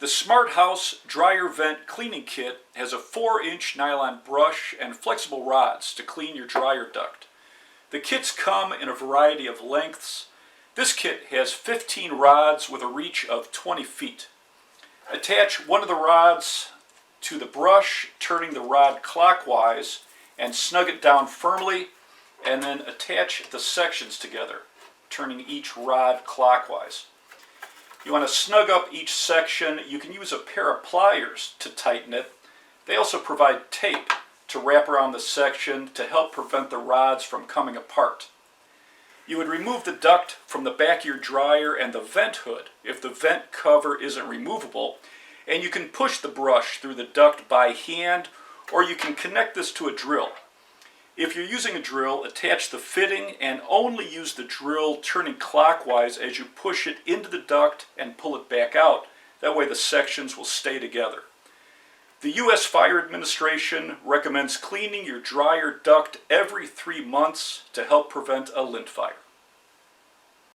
The Smart House Dryer Vent Cleaning Kit has a 4-inch nylon brush and flexible rods to clean your dryer duct. The kits come in a variety of lengths. This kit has 15 rods with a reach of 20 feet. Attach one of the rods to the brush, turning the rod clockwise, and snug it down firmly, and then attach the sections together, turning each rod clockwise. You want to snug up each section. You can use a pair of pliers to tighten it. They also provide tape to wrap around the section to help prevent the rods from coming apart. You would remove the duct from the back of your dryer and the vent hood if the vent cover isn't removable, and you can push the brush through the duct by hand, or you can connect this to a drill. If you're using a drill, attach the fitting and only use the drill turning clockwise as you push it into the duct and pull it back out. That way the sections will stay together. The U.S. Fire Administration recommends cleaning your dryer duct every 3 months to help prevent a lint fire.